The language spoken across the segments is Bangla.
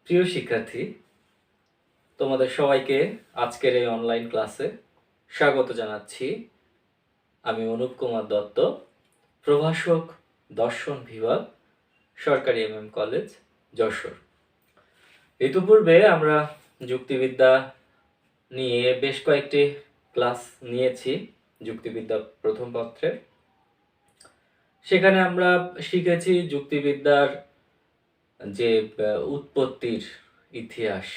প্রিয় শিক্ষার্থী, তোমাদের সবাইকে আজকের এই অনলাইন ক্লাসে স্বাগত জানাচ্ছি। আমি অনুপ কুমার দত্ত, প্রভাষক, দর্শন বিভাগ, সরকারি MM কলেজ, যশোর। ইতিপূর্বে আমরা যুক্তিবিদ্যা নিয়ে বেশ কয়েকটি ক্লাস নিয়েছি, যুক্তিবিদ্যা প্রথম পত্রের। সেখানে আমরা শিখেছি যুক্তিবিদ্যার যে উৎপত্তির ইতিহাস,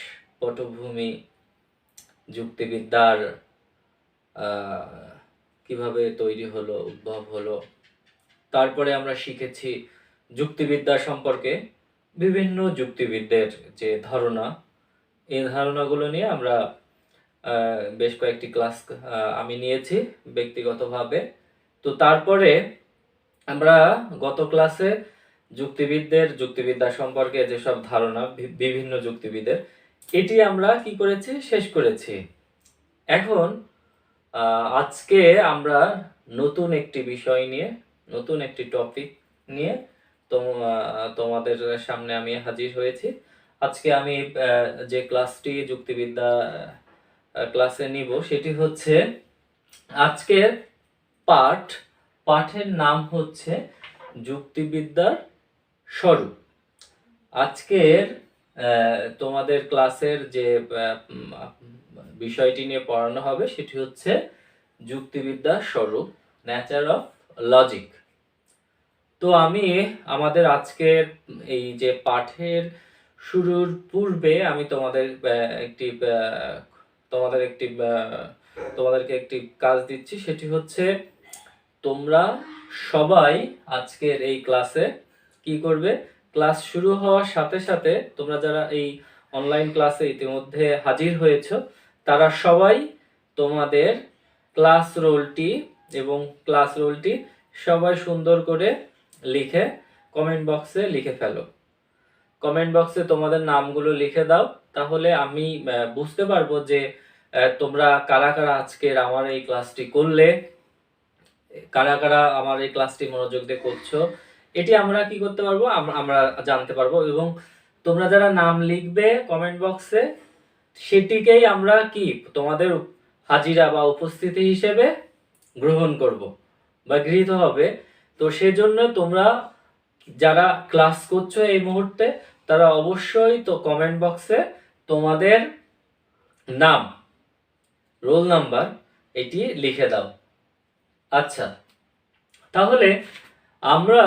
পটভূমি, যুক্তিবিদ্যার কিভাবে তৈরি হলো, উদ্ভব হলো। তারপরে আমরা শিখেছি যুক্তিবিদ্যা সম্পর্কে বিভিন্ন যুক্তিবিদদের যে ধারণা, এই ধারণাগুলো নিয়ে আমরা বেশ কয়েকটি ক্লাস আমি নিয়েছি ব্যক্তিগতভাবে। তো তারপরে আমরা গত ক্লাসে যুক্তিবিদ্যা সম্পর্কে যেসব ধারণা বিভিন্ন যুক্তিবিদের, এটি আমরা কি করেছি, শেষ করেছি। এখন আজকে আমরা নতুন একটি বিষয় নিয়ে, নতুন একটি টপিক নিয়ে তোমাদের সামনে আমি হাজির হয়েছি। আজকে আমি যে ক্লাসটি যুক্তিবিদ্যা ক্লাসে নিব সেটি হচ্ছে আজকের পাঠের নাম হচ্ছে যুক্তিবিদ্যার স্বরূপ। আজকের তোমাদের ক্লাসের যে বিষয়টি নিয়ে পড়ানো হবে সেটি হচ্ছে যুক্তিবিদ্যার স্বরূপ, নেচার অফ লজিক। তো আমি আমাদের আজকের এই যে পাঠের শুরুর পূর্বে আমি তোমাদেরকে একটি কাজ দিচ্ছি। সেটি হচ্ছে তোমরা সবাই আজকের এই ক্লাসে কি করবে, ক্লাস শুরু হওয়ার সাথে সাথে তোমরা যারা এই অনলাইন ক্লাসে ইতিমধ্যে হাজির হয়েছ তারা সবাই তোমাদের ক্লাস রোলটি সবাই সুন্দর করে লিখে কমেন্ট বক্সে লিখে ফেলো। কমেন্ট বক্সে তোমাদের নামগুলো লিখে দাও, তাহলে আমি বুঝতে পারবো যে তোমরা কারা কারা আজকের আমার এই ক্লাসটি করলে, কারা কারা আমার এই ক্লাসটি মনোযোগ দিয়ে করছো, এটি আমরা কি করতে পারবো, আমরা জানতে পারবো। এবং তোমরা যারা নাম লিখবে কমেন্ট বক্সে, সেটিকেই আমরা কি তোমাদের হাজিরা বা উপস্থিতি হিসেবে গ্রহণ করব বা গৃহীত হবে। তো সেজন্য তোমরা যারা ক্লাস করছো এই মুহূর্তে, তারা অবশ্যই তো কমেন্ট বক্সে তোমাদের নাম, রোল নাম্বার এটি লিখে দাও। আচ্ছা, তাহলে আমরা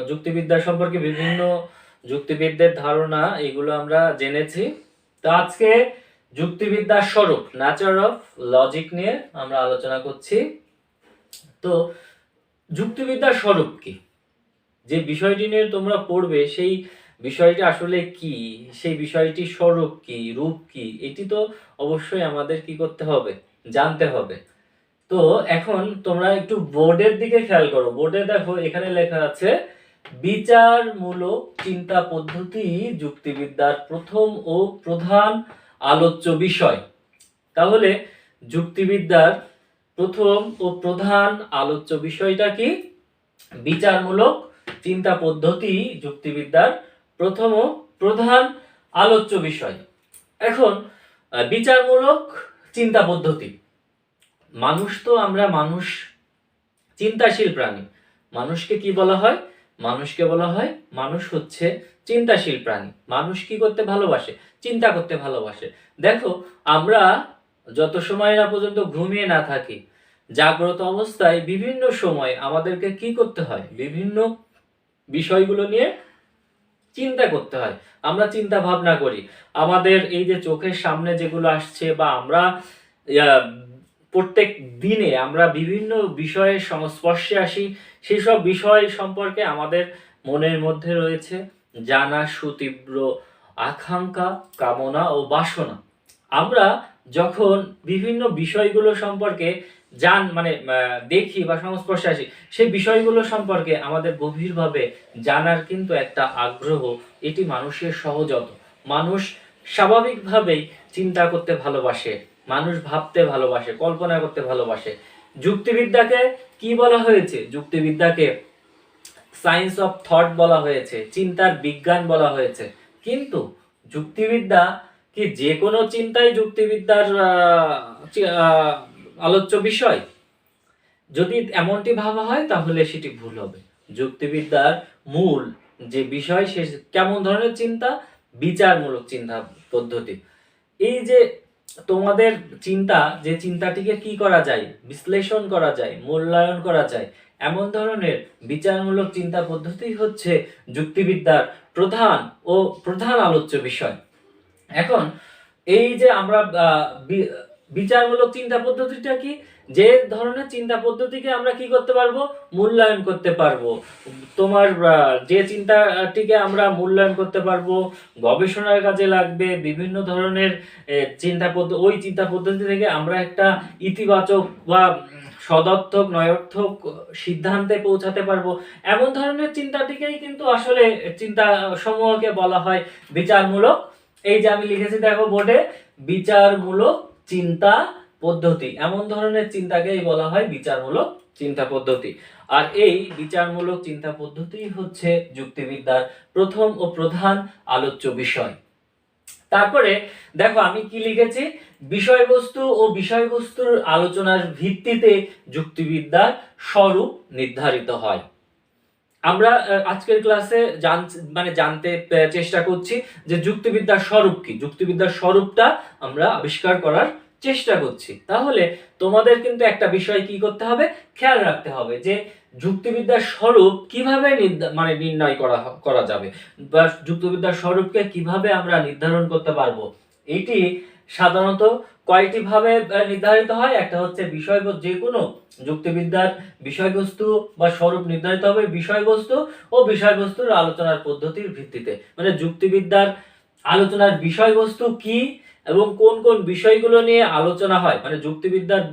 যুক্তিবিদ্যা সম্পর্কে বিভিন্ন যুক্তিবিদদের ধারণা এগুলো আমরা জেনেছি। তো আজকে যুক্তিবিদ্যার স্বরূপ, নেচার অফ লজিক নিয়ে আমরা আলোচনা করছি। তো যুক্তিবিদ্যার স্বরূপ কি, যে বিষয়টি নিয়ে তোমরা পড়বে সেই বিষয়টি আসলে কি, সেই বিষয়টির স্বরূপ কি, রূপ কি, এটি তো অবশ্যই আমাদের কি করতে হবে, জানতে হবে। তো এখন তোমরা একটু বোর্ডের দিকে খেয়াল করো। বোর্ডে দেখো এখানে লেখা আছে বিচারমূলক চিন্তা পদ্ধতি যুক্তিবিদ্যার প্রথম ও প্রধান আলোচ্য বিষয়। তাহলে যুক্তিবিদ্যার প্রথম ও প্রধান আলোচ্য বিষয়টা কি? বিচারমূলক চিন্তা পদ্ধতি যুক্তিবিদ্যার প্রথম ও প্রধান আলোচ্য বিষয়। এখন বিচারমূলক চিন্তা পদ্ধতি, মানুষ চিন্তাশীল প্রাণী। মানুষকে কি বলা হয়? মানুষকে বলা হয় মানুষ হচ্ছে চিন্তাশীল প্রাণী। মানুষ কি করতে ভালোবাসে? চিন্তা করতে ভালোবাসে। দেখো, আমরা যত সময় না পর্যন্ত ঘুমিয়ে না থাকি, জাগ্রত অবস্থায় বিভিন্ন সময় আমাদেরকে কি করতে হয়? বিভিন্ন বিষয়গুলো নিয়ে চিন্তা করতে হয়। আমরা চিন্তা ভাবনা করি। আমাদের এই যে চোখের সামনে যেগুলো আসছে, বা আমরা প্রত্যেক দিনে আমরা বিভিন্ন বিষয়ের সংস্পর্শে আসি, সেই সব বিষয় সম্পর্কে আমাদের মনের মধ্যে রয়েছে জানার সুতীব্র আকাঙ্ক্ষা, কামনা ও বাসনা। আমরা যখন বিভিন্ন বিষয়গুলো সম্পর্কে দেখি বা সংস্পর্শে আসি, সেই বিষয়গুলো সম্পর্কে আমাদের গভীরভাবে জানার কিন্তু একটা আগ্রহ, এটি মানুষের সহজাত। মানুষ স্বাভাবিকভাবেই চিন্তা করতে ভালোবাসে, মানুষ ভাবতে ভালোবাসে, কল্পনা করতে ভালোবাসে। যুক্তিবিদ্যাকে কি বলা হয়েছে? যুক্তিবিদ্যাকে সায়েন্স অফ থট বলা হয়েছে, চিন্তার বিজ্ঞান বলা হয়েছে। কিন্তু যুক্তিবিদ্যা কি যে কোনো চিন্তাই যুক্তিবিদ্যার আলোচ্য বিষয়? যদি এমনটি ভাবা হয় তাহলে সেটি ভুল হবে। যুক্তিবিদ্যার মূল যে বিষয় সে কেমন ধরনের চিন্তা? বিচারমূলক চিন্তা পদ্ধতি। এই যে তোমাদের চিন্তা, যে চিন্তাটিকে কি করা যায়? বিশ্লেষণ করা যায়, মূল্যায়ন করা যায়, এমন ধরনের বিচারমূলক চিন্তা পদ্ধতি হচ্ছে যুক্তিবিদ্যার প্রধান আলোচ্য বিষয়। এখন এই যে আমরা বিচারমূলক চিন্তা পদ্ধতিটা কি? যে ধরনের চিন্তা পদ্ধতিকে আমরা কি করতে পারবো? মূল্যায়ন করতে পারবো। তোমার যে চিন্তাটিকে আমরা মূল্যায়ন করতে পারবো, গবেষণার কাজে লাগবে, বিভিন্ন ধরনের ওই চিন্তা পদ্ধতি থেকে আমরা একটা ইতিবাচক বা সদর্থক নয়ার্থক সিদ্ধান্তে পৌঁছাতে পারবো, এমন ধরনের চিন্তাটিকেই কিন্তু আসলে চিন্তা সমূহকে বলা হয় বিচারমূলক। এই যে আমি লিখেছি দেখো বোর্ডে, বিচারমূলক চিন্তা পদ্ধতি, এমন ধরনের চিন্তাকেই বলা হয় বিচারমূলক চিন্তা পদ্ধতি। আর এই বিচারমূলক চিন্তা পদ্ধতি হচ্ছে যুক্তিবিদ্যার প্রথম ও প্রধান আলোচ্য বিষয়। তারপরে দেখো আমি কি লিখেছি, বিষয়বস্তু ও বিষয়বস্তুর আলোচনার ভিত্তিতে যুক্তিবিদ্যার স্বরূপ নির্ধারিত হয়। আমরা আজকের ক্লাসে জানতে চেষ্টা করছি যে যুক্তিবিদ্যার স্বরূপ কি। যুক্তিবিদ্যার স্বরূপটা আমরা আবিষ্কার করার চেষ্টা করছি। তাহলে তোমাদের কিন্তু একটা বিষয় কি করতে হবে, খেয়াল রাখতে হবে যে যুক্তিবিদ্যার স্বরূপ কিভাবে নির্ণয় করা যাবে, বা যুক্তিবিদ্যার স্বরূপকে কিভাবে আমরা নির্ধারণ করতে পারবো। এটি সাধারণত কয়টি ভাবে নির্ধারিত হয়? একটা হচ্ছে বিষয়বস্তু, যে কোনো যুক্তিবিদ্যার বিষয়বস্তু বা স্বরূপ নির্ধারিত হবে বিষয়বস্তু ও বিষয়বস্তুর আলোচনার পদ্ধতির ভিত্তিতে। মানে যুক্তিবিদ্যার আলোচনার বিষয়বস্তু কি এবং কোন কোন বিষয়গুলো নিয়ে আলোচনা হয়, মানে যুক্তিবিদ্যার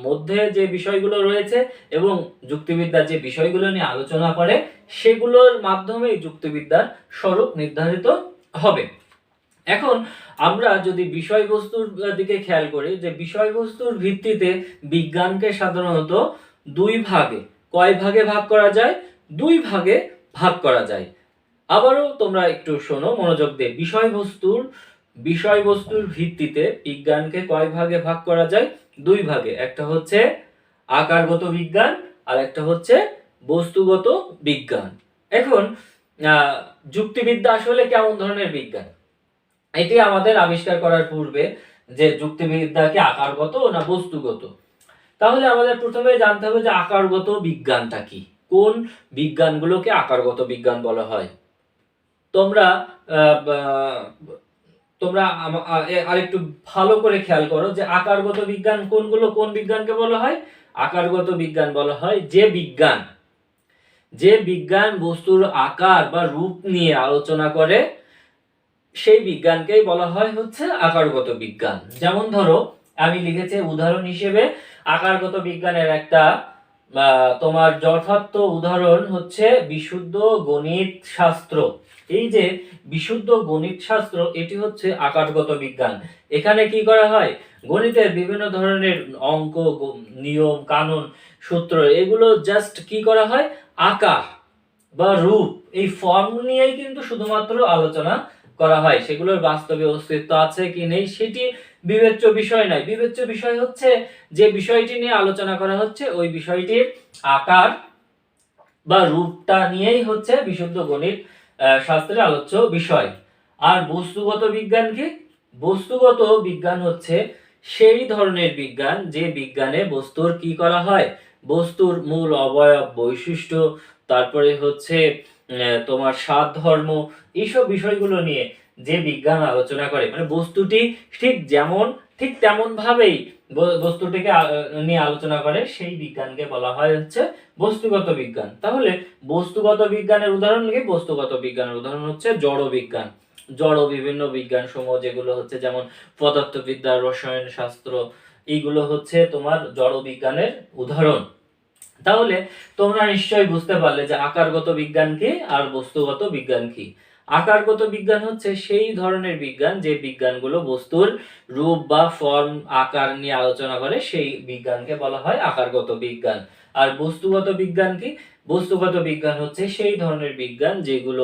মধ্যে যে বিষয়গুলো রয়েছে এবং যুক্তিবিদ্যা যে বিষয়গুলো নিয়ে আলোচনা করে সেগুলোর মাধ্যমে যুক্তিবিদ্যার স্বরূপ নির্ধারিত হবে। এখন আমরা যদি বিষয়বস্তুর দিকে খেয়াল করি, যে বিষয়বস্তুর ভিত্তিতে বিজ্ঞানকে সাধারণত কয় ভাগে ভাগ করা যায়? দুই ভাগে ভাগ করা যায়। আবারও তোমরা একটু শোনো মনোযোগ দিয়ে। বিষয়বস্তুর ভিত্তিতে বিজ্ঞানকে কয় ভাগে ভাগ করা যায়? দুই ভাগে। একটা হচ্ছে আকারগত বিজ্ঞান আর একটা হচ্ছে বস্তুগত বিজ্ঞান। এখন যুক্তিবিদ্যা আসলে কেমন ধরনের বিজ্ঞান, এটি আমাদের আবিষ্কার করার পূর্বে যে যুক্তিবিদ্যা কি আকারগত না বস্তুগত, তাহলে আমাদের প্রথমে জানতে হবে যে আকারগত বিজ্ঞানটা কি, কোন বিজ্ঞানগুলোকে আকারগত বিজ্ঞান বলা হয়। তোমরা আরেকটু ভালো করে খেয়াল করো যে আকারগত বিজ্ঞান কোনগুলো, কোন বিজ্ঞানকে বলা হয়? আকারগত বিজ্ঞান বলা হয় যে বিজ্ঞান বস্তুর আকার বা রূপ নিয়ে আলোচনা করে, সেই বিজ্ঞানকেই বলা হয় হচ্ছে আকারগত বিজ্ঞান। যেমন ধরো আমি লিখেছি উদাহরণ হিসেবে আকারগত বিজ্ঞানের একটা তোমার যথার্থ উদাহরণ হচ্ছে বিশুদ্ধ গণিত শাস্ত্র। এই যে বিশুদ্ধ গণিত শাস্ত্র, এটি হচ্ছে আকারগত বিজ্ঞান। এখানে কি করা হয়? গণিতের বিভিন্ন ধরনের অঙ্ক, নিয়ম কানুন, সূত্র, এগুলো জাস্ট কি করা হয়? আকার বা রূপ, এই ফর্ম নিয়েই কিন্তু শুধুমাত্র আলোচনা করা হয়। সেগুলোর বাস্তবে অস্তিত্ব আছে কি নেই সেটি বিবেচ্য বিষয় নয়। বিবেচ্য বিষয় হচ্ছে যে বিষয়টি নিয়ে আলোচনা করা হচ্ছে ওই বিষয়টির আকার বা রূপটা নিয়েই হচ্ছে বিশুদ্ধ গণিত শাস্ত্রের আলোচ্য বিষয়। আর বস্তুগত বিজ্ঞান কি? বস্তুগত বিজ্ঞান হচ্ছে সেই ধরনের বিজ্ঞান যে বিজ্ঞানে বস্তুর কি করা হয়? বস্তুর মূল অবয়ব, বৈশিষ্ট্য, তারপরে হচ্ছে তোমার সাত ধর্ম, এইসব বিষয়গুলো নিয়ে যে বিজ্ঞান আলোচনা করে, মানে বস্তুটি ঠিক তেমন ভাবেই বস্তুটিকে নিয়ে আলোচনা করে, সেই বিজ্ঞানকে বলা হয় হচ্ছে বস্তুগত বিজ্ঞান। তাহলে বস্তুগত বিজ্ঞানের উদাহরণ কি? বস্তুগত বিজ্ঞানের উদাহরণ হচ্ছে জড় বিজ্ঞান, জড় বিভিন্ন বিজ্ঞান সমূহ, যেগুলো হচ্ছে যেমন পদার্থবিদ্যা, রসায়ন শাস্ত্র, এইগুলো হচ্ছে তোমার জড় বিজ্ঞানের উদাহরণ। তাহলে তোমরা নিশ্চয়ই বুঝতে পারলে যে আকারগত বিজ্ঞান কি আর বস্তুগত বিজ্ঞান কি। আকারগত বিজ্ঞান হচ্ছে সেই ধরনের বিজ্ঞান যে বিজ্ঞানগুলো বস্তুর রূপ বা ফর্ম, আকার নিয়ে আলোচনা করে, সেই বিজ্ঞানকে বলা হয় আকারগত বিজ্ঞান। আর বস্তুগত বিজ্ঞান কি? বস্তুগত বিজ্ঞান হচ্ছে সেই ধরনের বিজ্ঞান যেগুলো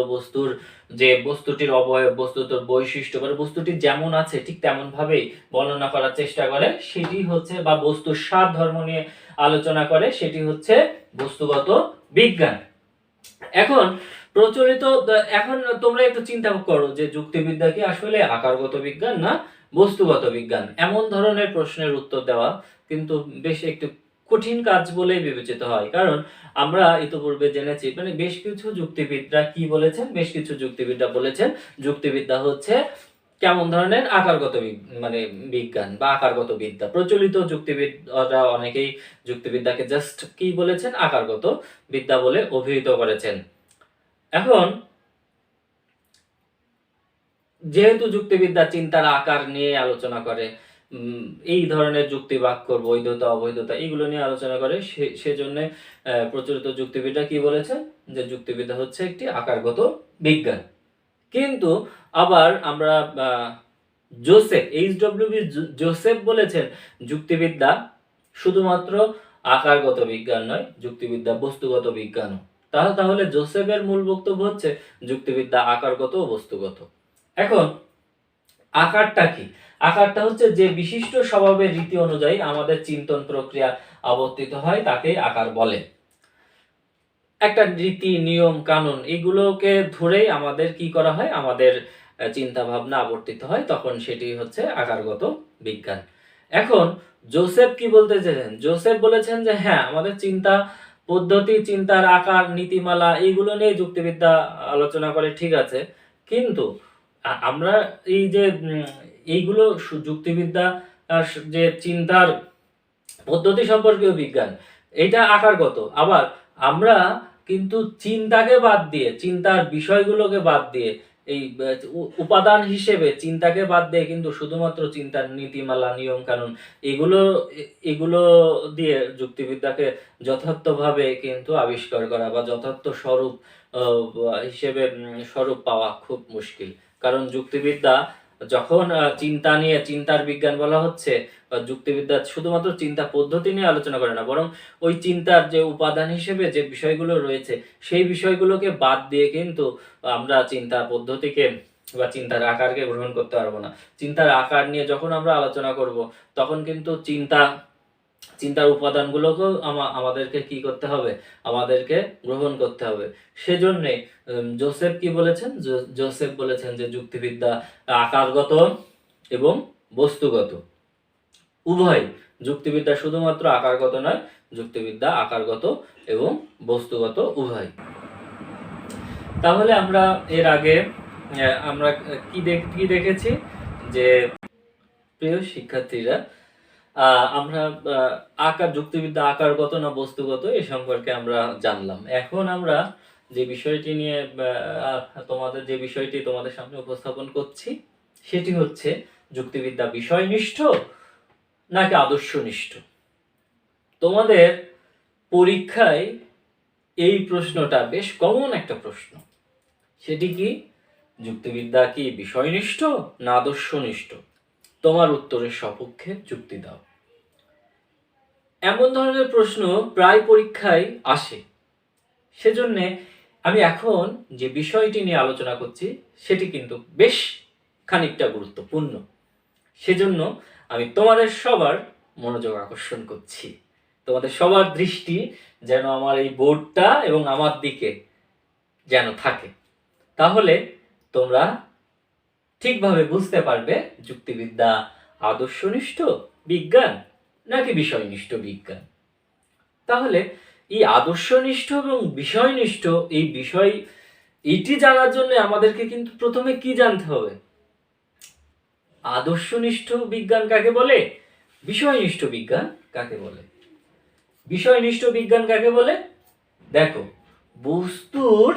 বস্তুটির অবয়ব, বস্তুর বৈশিষ্ট্য বা বস্তুটি যেমন আছে ঠিক তেমন ভাবেই বর্ণনা করার চেষ্টা করে, সেটি হচ্ছে, বা বস্তুর সার ধর্ম নিয়ে আলোচনা করে, সেটি হচ্ছে বস্তুগত বিজ্ঞান। এখন প্রচলিত, এখন তোমরা একটু চিন্তা করো যে যুক্তিবিদ্যা কি আসলে আকারগত বিজ্ঞান না বস্তুগত বিজ্ঞান? এমন ধরনের প্রশ্নের উত্তর দেওয়া কিন্তু বেশ একটু কঠিন কাজ বলেই বিবেচিত হয়, কারণ আমরা ইতিপূর্বে জেনেছি, মানে বেশ কিছু যুক্তিবিদরা কি বলেছেন, বেশ কিছু যুক্তিবিদরা বলেছেন যুক্তিবিদ্যা হচ্ছে কেমন ধরনের আকারগত মানে বিজ্ঞান বা আকারগত বিদ্যা। প্রচলিত যুক্তিবিদরা অনেকেই যুক্তিবিদ্যাকে জাস্ট কি বলেছেন, আকারগত বিদ্যা বলে অভিহিত করেছেন। এখন যেহেতু যুক্তিবিদ্যা চিন্তার আকার নিয়ে আলোচনা করে, এই ধরনের যুক্তি বাক্য, বৈধতা অবৈধতা এগুলো নিয়ে আলোচনা করে, সেজন্য প্রচলিত যুক্তিবিদ্যা কি বলেছেন, যে যুক্তিবিদ্যা হচ্ছে একটি আকারগত বিজ্ঞান। কিন্তু আবার আমরা জোসেফ বলেছেন যুক্তিবিদ্যা শুধুমাত্র আকারগত বিজ্ঞান নয়, যুক্তিবিদ্যা বস্তুগত বিজ্ঞানও। তাহলে জোসেফের মূল বক্তব্য হচ্ছে যুক্তিবিদ্যা আকারগত ও বস্তুগত। এখন আকারটা কি? আকারটা হচ্ছে যে বিশিষ্ট স্বভাবের রীতি অনুযায়ী আমাদের চিন্তন প্রক্রিয়া আবর্তিত হয় তাকে আকার বলে। একটা রীতি, নিয়ম, কানুন এগুলোকে ধরেই আমাদের কি করা হয়, আমাদের চিন্তা ভাবনা আবর্তিত হয়, তখন সেটি হচ্ছে আকারগত বিজ্ঞান। এখন জোসেফ কি বলতে চেয়েছেন? জোসেফ বলেছেন যে হ্যাঁ, আমাদের চিন্তা পদ্ধতি, চিন্তার আকার, নীতিমালা এইগুলো নিয়ে যুক্তিবিদ্যা আলোচনা করে, ঠিক আছে, কিন্তু আমরা এই যে এইগুলো যুক্তিবিদ্যা যে চিন্তার পদ্ধতি সম্পর্কীয় বিজ্ঞান, এটা আকারগত। আবার আমরা কিন্তু চিন্তাকে বাদ দিয়ে, চিন্তার বিষয়গুলোকে বাদ দিয়ে, এই উপাদান হিসেবে চিন্তাকে বাদ দিয়ে কিন্তু শুধুমাত্র চিন্তার নীতিমালা, নিয়ম কানুন এগুলো দিয়ে যুক্তিবিদ্যাকে যথার্থভাবে কিন্তু আবিষ্কার করা বা যথার্থ স্বরূপ হিসেবে স্বরূপ পাওয়া খুব মুশকিল। কারণ যুক্তিবিদ্যা যখন চিন্তা নিয়ে, চিন্তার বিজ্ঞান বলা হচ্ছে, যুক্তিবিদ্যা শুধুমাত্র চিন্তা পদ্ধতি নিয়ে আলোচনা করে না, বরং ওই চিন্তার যে উপাদান হিসেবে যে বিষয়গুলো রয়েছে সেই বিষয়গুলোকে বাদ দিয়ে কিন্তু আমরা চিন্তা পদ্ধতিকে বা চিন্তার আকারকে গ্রহণ করতে পারবো না। চিন্তার আকার নিয়ে যখন আমরা আলোচনা করব, তখন কিন্তু চিন্তার উপাদানগুলোকেও আমাদেরকে কি করতে হবে, আমাদেরকে গ্রহণ করতে হবে। সেজন্য জোসেফ কি বলেছেন? জোসেফ বলেছেন যে যুক্তিবিদ্যা আকারগত এবং বস্তুগত উভয়। যুক্তিবিদ্যা শুধুমাত্র আকারগত নয়, যুক্তিবিদ্যা আকারগত এবং বস্তুগত উভয়। তাহলে আমরা এর আগে আমরা কি দেখেছি, যে প্রিয় শিক্ষার্থীরা, আমরা যুক্তিবিদ্যা আকারগত না বস্তুগত এ সম্পর্কে আমরা জানলাম। এখন আমরা যে বিষয়টি নিয়ে যে বিষয়টি তোমাদের সামনে উপস্থাপন করছি, সেটি হচ্ছে যুক্তিবিদ্যা বিষয়নিষ্ঠ নাকি আদর্শনিষ্ঠ। তোমাদের পরীক্ষায় এই প্রশ্নটা বেশ কমন একটা প্রশ্ন। সেটি কি, যুক্তিবিদ্যা কি বিষয়নিষ্ঠ না আদর্শনিষ্ঠ? তোমার উত্তরের সপক্ষে যুক্তি দাও। এমন ধরনের প্রশ্ন প্রায় পরীক্ষায় আসে। সেজন্য আমি এখন যে বিষয়টি নিয়ে আলোচনা করছি সেটি কিন্তু বেশ খানিকটা গুরুত্বপূর্ণ। সেজন্য আমি তোমাদের সবার মনোযোগ আকর্ষণ করছি, তোমাদের সবার দৃষ্টি যেন আমার এই বোর্ডটা এবং আমার দিকে যেন থাকে। তাহলে তোমরা ঠিকভাবে বুঝতে পারবে যুক্তিবিদ্যা আদর্শনিষ্ঠ বিজ্ঞান নাকি বিষয়নিষ্ঠ বিজ্ঞান। তাহলে এই আদর্শনিষ্ঠ এবং বিষয়নিষ্ঠ এটি জানার জন্য আমাদেরকে কিন্তু প্রথমে কি জানতে হবে? আদর্শনিষ্ঠ বিজ্ঞান কাকে বলে, বিষয়নিষ্ঠ বিজ্ঞান কাকে বলে? বিষয়নিষ্ঠ বিজ্ঞান কাকে বলে? দেখো, বস্তুর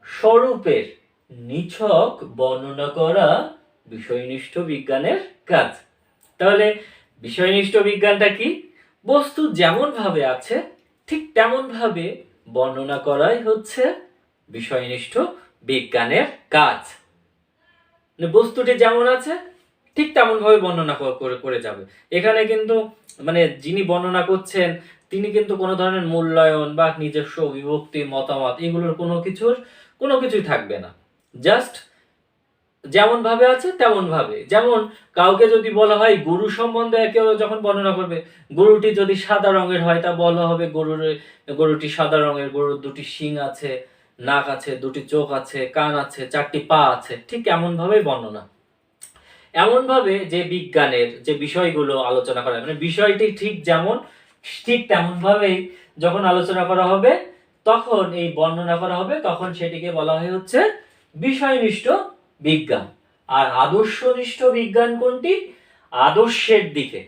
স্বরূপের নিছক বর্ণনা করা বিষয়নিষ্ঠ বিজ্ঞানের কাজ। তাহলে বিষয়নিষ্ঠ বিজ্ঞানটা কি? বস্তু যেমন ভাবে আছে ঠিক তেমন ভাবে বর্ণনা করাই হচ্ছে বিষয়নিষ্ঠ বিজ্ঞানের কাজ। বস্তুটি যেমন আছে ঠিক তেমন ভাবে বর্ণনা করে যাবে। এখানে কিন্তু মানে যিনি বর্ণনা করছেন তিনি কিন্তু কোনো ধরনের মূল্যায়ন বা নিজস্ব বিভক্তি মতামত এগুলোর কোনো কিছুই থাকবে না। জাস্ট যেমন ভাবে আছে তেমন ভাবে। যেমন কাউকে যদি বলা হয় গরু সম্বন্ধে কেউ যখন বর্ণনা করবে, গরুটি যদি সাদা রঙের হয় তা বলা হবে গরুটি সাদা রঙের, গরুর দুটি শিং আছে, নাক আছে, দুটি চোখ আছে, কান আছে, চারটি পা আছে, ঠিক এমন ভাবেই বর্ণনা। এমন ভাবে যে বিজ্ঞানের যে বিষয়গুলো আলোচনা করা মানে বিষয়টি ঠিক তেমন ভাবেই যখন আলোচনা করা হবে, তখন এই বর্ণনা করা হবে, তখন সেটিকে বলা হয় হচ্ছে বিষয়নিষ্ঠ বিজ্ঞান। আর আদর্শনিষ্ঠ বিজ্ঞান কোনটি? আদর্শের দিকে।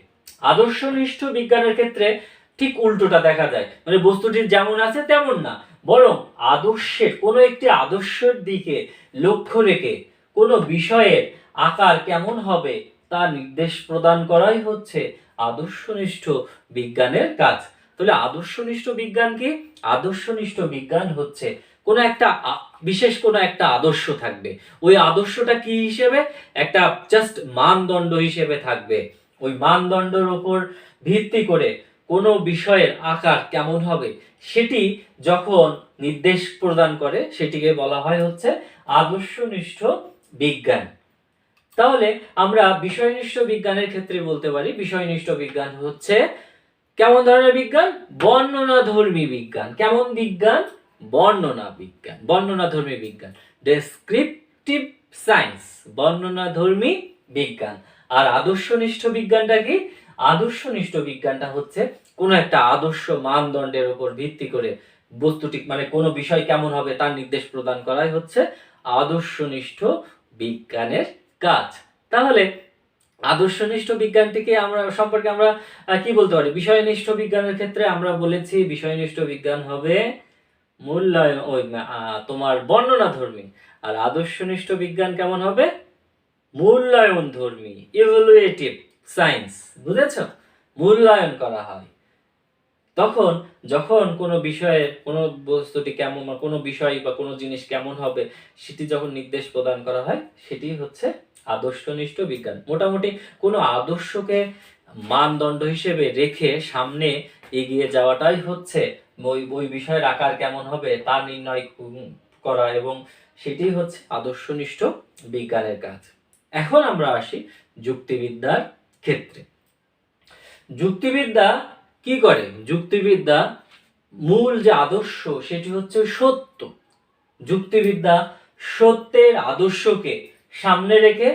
আদর্শনিষ্ঠ বিজ্ঞানের ক্ষেত্রে ঠিক উল্টোটা দেখা যায়, মানে বস্তুটি যেমন আছে তেমন না, বরং কোনো একটি আদর্শের দিকে লক্ষ্য রেখে কোনো বিষয়ের আকার কেমন হবে তা নির্দেশ প্রদান করাই হচ্ছে আদর্শনিষ্ঠ বিজ্ঞানের কাজ। তাহলে আদর্শনিষ্ঠ বিজ্ঞান কি? আদর্শনিষ্ঠ বিজ্ঞান হচ্ছে বিশেষ কোনো একটা আদর্শ থাকবে, ওই আদর্শটা কি হিসেবে? একটা জাস্ট মানদণ্ড হিসেবে থাকবে। ওই মানদণ্ডের উপর ভিত্তি করে কোনো বিষয়ের আকার কেমন হবে সেটি যখন নির্দেশ প্রদান করে, সেটিকে বলা হয় হচ্ছে আদর্শনিষ্ঠ বিজ্ঞান। তাহলে আমরা বিষয়নিষ্ঠ বিজ্ঞানের ক্ষেত্রে বলতে পারি বিষয়নিষ্ঠ বিজ্ঞান হচ্ছে কেমন ধরনের বিজ্ঞান? বর্ণনাধর্মী বিজ্ঞান। কেমন বিজ্ঞান? বর্ণনাধর্মী বিজ্ঞান, ডেসক্রিপটিভ সায়েন্স, বর্ণনাধর্মী বিজ্ঞান। আর আদর্শনিষ্ঠ বিজ্ঞানটা কি? আদর্শনিষ্ঠ বিজ্ঞানটা হচ্ছে কোনো একটা আদর্শ মানদণ্ডের উপর ভিত্তি করে বস্তুটি মানে কোনো বিষয় কেমন হবে তার নির্দেশ প্রদান করাই হচ্ছে আদর্শনিষ্ঠ বিজ্ঞানের কাজ। তাহলে আদর্শনিষ্ঠ বিজ্ঞানটিকে সম্পর্কে আমরা কি বলতে পারি? বিষয়নিষ্ঠ বিজ্ঞানের ক্ষেত্রে আমরা বলেছি বিষয়নিষ্ঠ বিজ্ঞান হবে মূল্যায়ন তোমার বর্ণনাধর্মী। আর আদর্শনিষ্ঠ বিজ্ঞান কেমন হবে? মূল্যায়ন ধর্মী, ইভ্যালুয়েটিভ সায়েন্স। বুঝেছ? মূল্যায়ন করা হয় তখন যখন কোনো বিষয়ে কোনো বস্তুটি কেমন, কোনো বিষয় বা কোনো জিনিস কেমন হবে সেটি যখন নির্দেশ প্রদান করা হয়, সেটি হচ্ছে আদর্শনিষ্ঠ বিজ্ঞান। মোটামুটি কোনো আদর্শকে মানদণ্ড হিসেবে রেখে সামনে এগিয়ে যাওয়াটাই হচ্ছে ওই বিষয়ের আকার কেমন হবে তা নির্ণয় করা, এবং সেটি হচ্ছে আদর্শনিষ্ঠ বিজ্ঞানের কাজ। এখন আমরা আসি যুক্তিবিদ্যার ক্ষেত্রে। যুক্তিবিদ্যা কি করে? যুক্তিবিদ্যা মূল যে আদর্শ সেটি হচ্ছে সত্য। যুক্তিবিদ্যা সত্যের আদর্শকে সামনে রেখে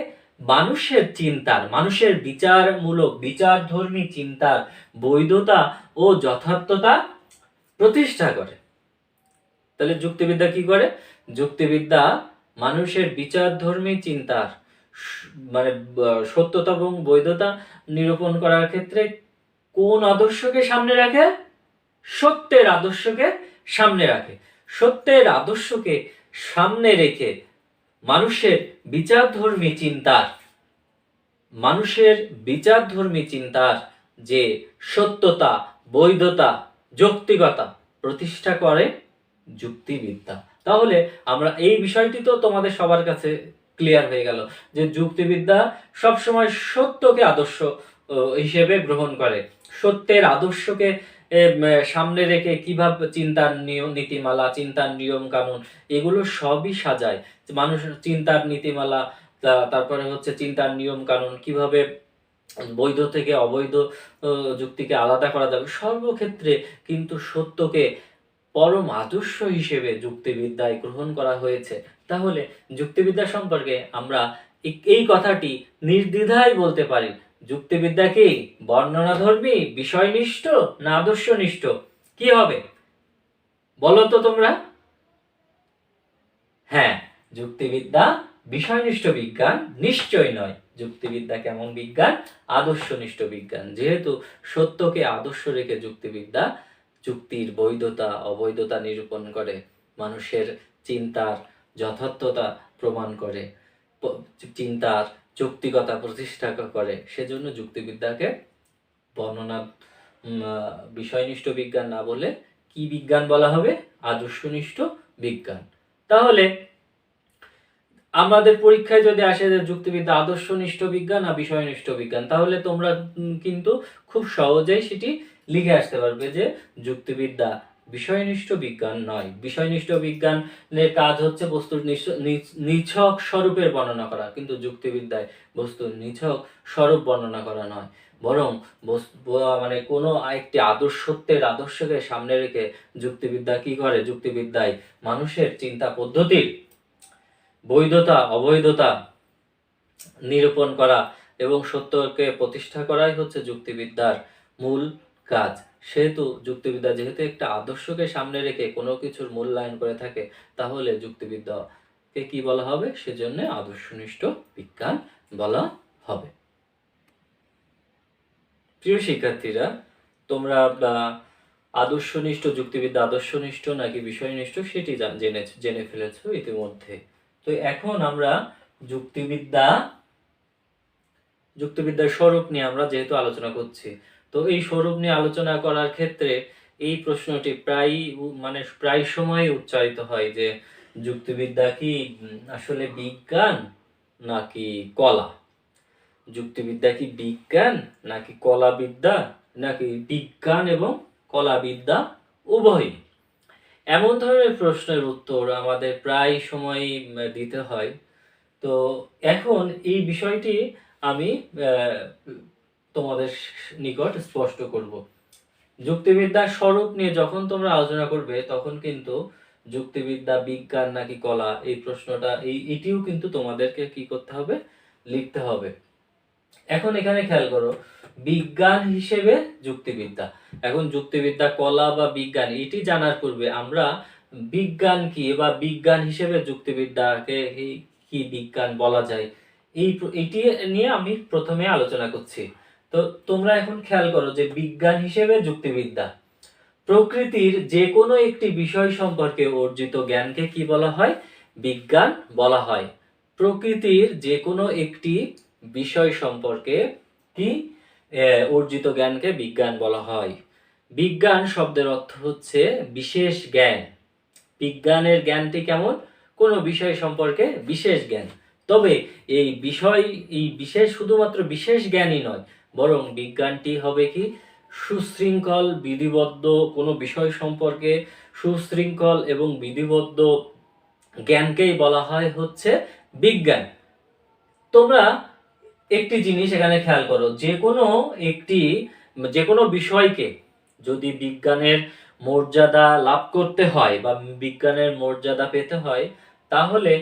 মানুষের বিচারধর্মী চিন্তার বৈধতা ও যথার্থতা প্রতিষ্ঠা করে। তাহলে যুক্তিবিদ্যা কি করে? যুক্তিবিদ্যা মানুষের বিচারধর্মী চিন্তার মানে সত্যতা এবং বৈধতা নিরূপণ করার ক্ষেত্রে কোন আদর্শকে সামনে রাখে? সত্যের আদর্শকে সামনে রাখে। সত্যের আদর্শকে সামনে রেখে মানুষের বিচারধর্মী চিন্তার যে সত্যতা, বৈধতা, যৌক্তিকতা প্রতিষ্ঠা করে যুক্তিবিদ্যা। তাহলে আমরা এই বিষয়টি তো তোমাদের সবার কাছে ক্লিয়ার হয়ে গেল যে যুক্তিবিদ্যা সবসময় সত্যকে আদর্শ হিসেবে গ্রহণ করে। সত্যের আদর্শকে সামনে রেখে কিভাবে চিন্তার নীতিমালা, চিন্তার নিয়ম কানুন এগুলো সবই সাজায়। মানুষ চিন্তার নীতিমালা, তারপরে হচ্ছে চিন্তার নিয়ম কানুন, কিভাবে বৈধ থেকে অবৈধ যুক্তিকে আলাদা করা যাবে, সর্বক্ষেত্রে কিন্তু সত্যকে পরম আদর্শ হিসেবে যুক্তিবিদ্যায় গ্রহণ করা হয়েছে। তাহলে যুক্তিবিদ্যা সম্পর্কে আমরা এই কথাটি নির্দ্বিধায় বলতে পারি, যুক্তিবিদ্যা কি বর্ণনাধর্মী, বিষয়নিষ্ঠ না আদর্শনিষ্ঠ? কি হবে বলো তো তোমরা? হ্যাঁ, যুক্তিবিদ্যা বিষয়নিষ্ঠ বিজ্ঞান নিশ্চয় নয়। যুক্তিবিদ্যা কেমন বিজ্ঞান? আদর্শনিষ্ঠ বিজ্ঞান। যেহেতু সত্যকে আদর্শ রেখে যুক্তিবিদ্যা যুক্তির বৈধতা অবৈধতা নিরূপণ করে, মানুষের চিন্তার যথার্থতা প্রমাণ করে, চিন্তার যৌক্তিকতা প্রতিষ্ঠা করে, সেজন্য যুক্তিবিদ্যাকে বিষয়নিষ্ঠ বিজ্ঞান না বলে কি বিজ্ঞান বলা হবে? আদর্শনিষ্ঠ বিজ্ঞান। তাহলে আমাদের পরীক্ষায় যদি আসে যে যুক্তিবিদ্যা আদর্শনিষ্ঠ বিজ্ঞান না বিষয়নিষ্ঠ বিজ্ঞান, তাহলে তোমরা কিন্তু খুব সহজেই সেটি লিখে আসতে পারবে যে যুক্তিবিদ্যা বিষয়নিষ্ঠ বিজ্ঞান নয়। বিষয়নিষ্ঠ বিজ্ঞানের কাজ হচ্ছে বস্তুর নিছক স্বরূপের বর্ণনা করা, কিন্তু যুক্তিবিদ্যায় বস্তুর নিছক স্বরূপ বর্ণনা করা নয়, বরং মানে কোনো একটি আদর্শ সত্যের আদর্শকে সামনে রেখে যুক্তিবিদ্যা কি করে, যুক্তিবিদ্যায় মানুষের চিন্তা পদ্ধতির বৈধতা অবৈধতা নিরূপণ করা এবং সত্যকে প্রতিষ্ঠা করাই হচ্ছে যুক্তিবিদ্যার মূল কাজ। সেহেতু যুক্তিবিদ্যা যেহেতু একটা আদর্শকে সামনে রেখে কোনো কিছুর মূল্যায়ন করে থাকে, তাহলে যুক্তিবিদ্যাকে কি বলা হবে, সেজন্য আদর্শনিষ্ঠ বিজ্ঞান বলা হবে। প্রিয় শিক্ষার্থীরা, তোমরা আদর্শনিষ্ঠ যুক্তিবিদ্যা আদর্শনিষ্ঠ নাকি বিষয়নিষ্ঠ সেটি জেনে ফেলেছো ইতিমধ্যে। তো এখন আমরা যুক্তিবিদ্যার স্বরূপ নিয়ে আমরা যেহেতু আলোচনা করছি, তো এই স্বরূপ নিয়ে আলোচনা করার ক্ষেত্রে এই প্রশ্নটি প্রায় সময় উচ্চারিত হয় যে যুক্তিবিদ্যা কি আসলে বিজ্ঞান নাকি কলা? যুক্তিবিদ্যা কি বিজ্ঞান নাকি কলাবিদ্যা, নাকি বিজ্ঞান এবং কলাবিদ্যা উভয়ই? এমন ধরনের প্রশ্নের উত্তর আমাদের প্রায় সময় দিতে হয়। তো এখন এই বিষয়টি আমি তোমাদের নিকট স্পষ্ট করব। যুক্তিবিদ্যার স্বরূপ নিয়ে যখন তোমরা আলোচনা করবে, তখন কিন্তু যুক্তিবিদ্যা বিজ্ঞান নাকি কলা এই প্রশ্নটা এটিও কিন্তু তোমাদেরকে কি করতে হবে, লিখতে হবে। এখন এখানে খেয়াল করো, বিজ্ঞান হিসেবে যুক্তিবিদ্যা, এখন যুক্তিবিদ্যা কলা বা বিজ্ঞান এটি জানার পূর্বে আমরা বিজ্ঞান কি বা বিজ্ঞান হিসেবে যুক্তিবিদ্যাকে কি বিজ্ঞান বলা যায় এটি নিয়ে আমি প্রথমে আলোচনা করছি। তো তোমরা এখন খেয়াল করো যে বিজ্ঞান হিসেবে যুক্তিবিদ্যা প্রকৃতির যে কোনো একটি বিষয় সম্পর্কে অর্জিত জ্ঞানকে কি বলা হয়, বিজ্ঞান বলা হয়। প্রকৃতির যে কোনো একটি বিষয় সম্পর্কে কি অর্জিত জ্ঞানকে বিজ্ঞান বলা হয়। বিজ্ঞান শব্দের অর্থ হচ্ছে বিশেষ জ্ঞান। বিজ্ঞানের জ্ঞানটি কেমন, কোনো বিষয় সম্পর্কে বিশেষ জ্ঞান। তবে এই বিশেষ শুধুমাত্র বিশেষ জ্ঞানই নয়, বরং বিজ্ঞানটি হবে কি সুশৃঙ্খল বিধিবদ্ধ, কোনো বিষয় সম্পর্কে সুশৃঙ্খল এবং বিধিবদ্ধ জ্ঞানকেই বলা হয় হচ্ছে বিজ্ঞান। তোমরা একটি জিনিস এখানে খেয়াল করো, যে কোনো বিষয়কে যদি বিজ্ঞানের মর্যাদা লাভ করতে হয় বা বিজ্ঞানের মর্যাদা পেতে হয়, তাহলে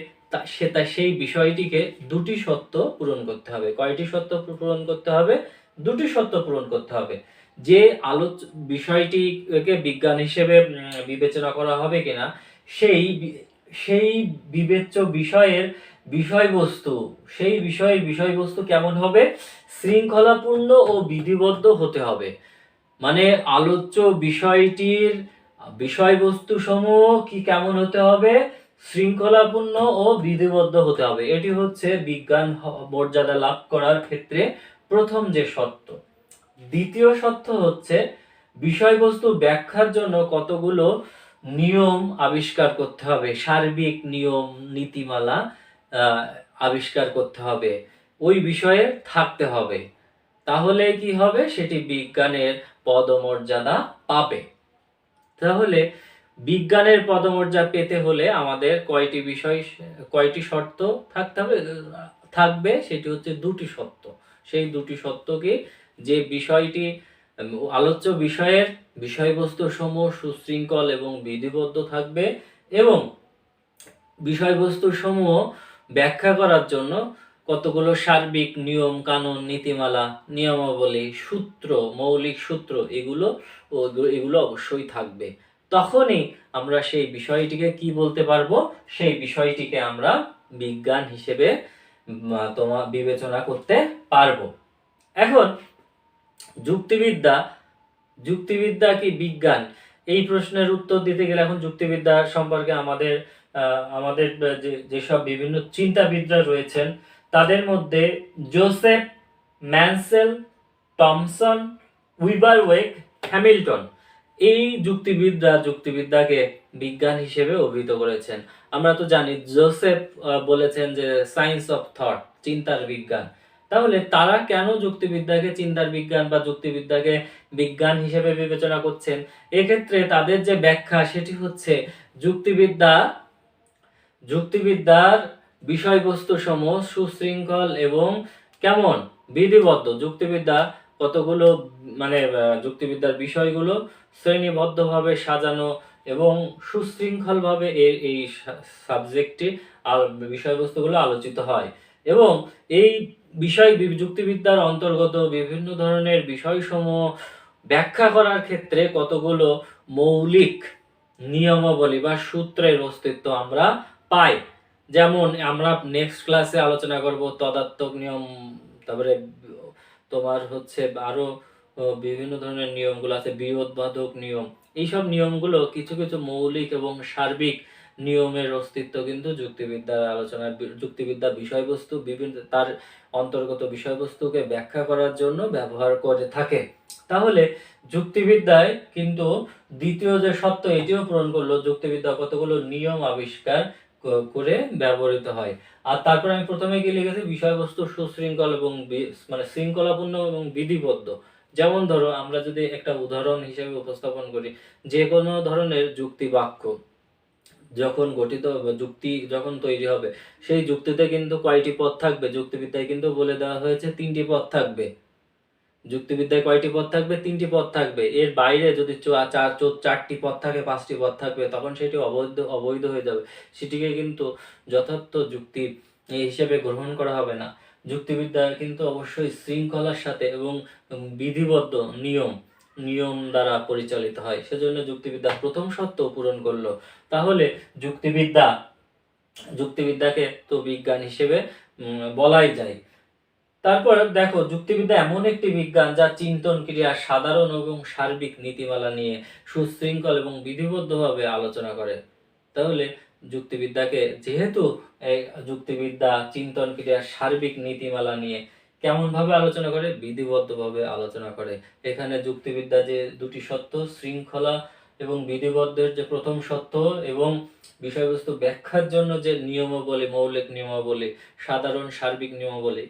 সেই বিষয়টিকে দুটি শর্ত পূরণ করতে হবে। কয়টি শর্ত পূরণ করতে হবে? দুটি শর্ত পূরণ করতে হবে। যে বিষয়টিকে বিজ্ঞান হিসেবে বিবেচনা করা হবে কিনা, সেই বিবেচ্য বিষয়ের বিষয়বস্তু কেমন হবে, শৃঙ্খলাপূর্ণ ও বিধিবদ্ধ হতে হবে। মানে আলোচ্য বিষয়টির বিষয়বস্তু সমূহ কি কেমন হতে হবে, শৃঙ্খলাপূর্ণ ও বিধিবদ্ধ হতে হবে। এটি হচ্ছে বিজ্ঞান মর্যাদা লাভ করার ক্ষেত্রে প্রথম যে শর্ত। দ্বিতীয় শর্ত হচ্ছে বিষয়বস্তু ব্যাখ্যার জন্য কতগুলো নিয়ম আবিষ্কার করতে হবে, সার্বিক নিয়ম নীতিমালা আবিষ্কার করতে হবে, ওই বিষয়ে থাকতে হবে। তাহলে কি হবে, সেটি বিজ্ঞানের পদমর্যাদা পাবে। তাহলে বিজ্ঞানের পদমর্যাদা পেতে হলে আমাদের কয়টি শর্ত থাকবে, সেটি হচ্ছে দুটি শর্ত। সেই দুটি শর্তকে, যে বিষয়টি আলোচ্য বিষয়ের বিষয়বস্তু সমূহ সুশৃঙ্খল এবং বিধিবদ্ধ থাকবে এবং বিষয়বস্তু সমূহ ব্যাখ্যা করার জন্য কতগুলো সার্বিক নিয়ম কানুন নীতিমালা নিয়মাবলী সূত্র মৌলিক সূত্র এগুলো অবশ্যই থাকবে। তখনই আমরা সেই বিষয়টিকে কি বলতে পারবো, সেই বিষয়টিকে আমরা বিজ্ঞান হিসেবে বিবেচনা করতে পারবো। এখন যুক্তিবিদ্যা কি বিজ্ঞান, এই প্রশ্নের উত্তর দিতে গেলে এখন যুক্তিবিদ্যা সম্পর্কে আমাদের যেসব বিভিন্ন চিন্তাবিদরা রয়েছেন, তাদের মধ্যে জোসেফ ম্যানসেল, টমসন, উইবারওয়েক, হ্যামিল্টন এই যুক্তিবিদ্যাকে বিজ্ঞান হিসেবে অভিহিত করেছেন। আমরা তো জানি জোসেফ বলেছেন যে সায়েন্স অফ থট, চিন্তার বিজ্ঞান। তাহলে তারা কেন যুক্তিবিদ্যাকে চিন্তার বিজ্ঞান বা যুক্তিবিদ্যাকে বিজ্ঞান হিসেবে বিবেচনা করছেন? এক্ষেত্রে তাদের যে ব্যাখ্যা সেটি হচ্ছে যুক্তিবিদ্যার বিষয়বস্তু সমূহ সুশৃঙ্খল এবং কেমন বিধিবদ্ধ। যুক্তিবিদ্যা কতগুলো মানে যুক্তিবিদ্যার বিষয়গুলো শ্রেণীবদ্ধভাবে সাজানো এবং সুশৃঙ্খলভাবে এই সাবজেক্টটি বিষয়বস্তুগুলো আলোচিত হয় এবং এই যুক্তিবিদ্যার অন্তর্গত বিভিন্ন ধরনের বিষয়সমূহ ব্যাখ্যা করার ক্ষেত্রে কতগুলো মৌলিক নিয়মাবলী বা সূত্রের অস্তিত্ব আমরা পাই। যেমন আমরা নেক্সট ক্লাসে আলোচনা করব তদাত্মক নিয়ম, তারপরে তোমার হচ্ছে আরো বিভিন্ন ধরনের নিয়মগুলো আছে, বিরোধবাদক নিয়ম। এইসব নিয়মগুলো কিছু কিছু মৌলিক এবং সার্বিক নিয়মের অস্তিত্ব কিন্তু যুক্তিবিদ্যার আলোচনায়, যুক্তিবিদ্যা বিষয়বস্তু বিভিন্ন তার অন্তর্গত বিষয়বস্তুকে ব্যাখ্যা করার জন্য ব্যবহার করে থাকে। তাহলে যুক্তিবিদ্যায় কিন্তু দ্বিতীয় যে সত্য এটিও পূরণ করলো, যুক্তিবিদ্যা কতগুলো নিয়ম আবিষ্কার করে ব্যবহৃত হয়। আর তারপর আমি প্রথমে কি লিখেছি, বিষয়বস্তু সুশৃঙ্খল এবং মানে শৃঙ্খলাপূর্ণ এবং বিধিবদ্ধ। যেমন ধরো আমরা যদি একটা উদাহরণ হিসেবে উপস্থাপন করি, যে কোনো ধরনের যুক্তি বাক্য যখন গঠিত যুক্তি যখন তৈরি হবে, সেই যুক্তিতে কিন্তু কয়টি পদ থাকবে? যুক্তিবিদ্যায় কিন্তু বলে দেওয়া হয়েছে 3টি পদ থাকবে। যুক্তিবিদ্যায় কয়টি পদ থাকবে? 3টি পদ থাকবে। এর বাইরে যদি 4টি পদ থাকে, 5টি পদ থাকবে, তখন সেটি অবৈধ হয়ে যাবে। সেটিকে কিন্তু যথার্থ যুক্তি হিসেবে গ্রহণ করা হবে না। যুক্তিবিদ্যা কিন্তু অবশ্যই শৃঙ্খলার সাথে এবং বিধিবদ্ধ নিয়ম দ্বারা পরিচালিত হয়। সেজন্য যুক্তিবিদ্যার প্রথম সত্য পূরণ করলো। তাহলে যুক্তিবিদ্যাকে তো বিজ্ঞান হিসেবে বলাই যায়। তারপর দেখো, যুক্তিবিদ্যা এমন একটি বিজ্ঞান যা চিন্তন ক্রিয়ার সাধারণ এবং সার্বিক নীতিমালা নিয়ে সুশৃঙ্খল এবং বিধিবদ্ধভাবে আলোচনা করে। তাহলে যুক্তিবিদ্যাকে যেহেতু যুক্তিবিদ্যা চিন্তন ক্রিয়ার সার্বিক নীতিমালা নিয়ে কেমন ভাবে আলোচনা করে? বিধিবদ্ধভাবে আলোচনা করে। এখানে যুক্তিবিদ্যা যে দুটি সত্য, শৃঙ্খলা এবং বিধিবদ্ধের যে প্রথম সত্য এবং বিষয়বস্তু ব্যাখ্যার জন্য যে নিয়মাবলী, মৌলিক নিয়মাবলী, সাধারণ সার্বিক নিয়মাবলী,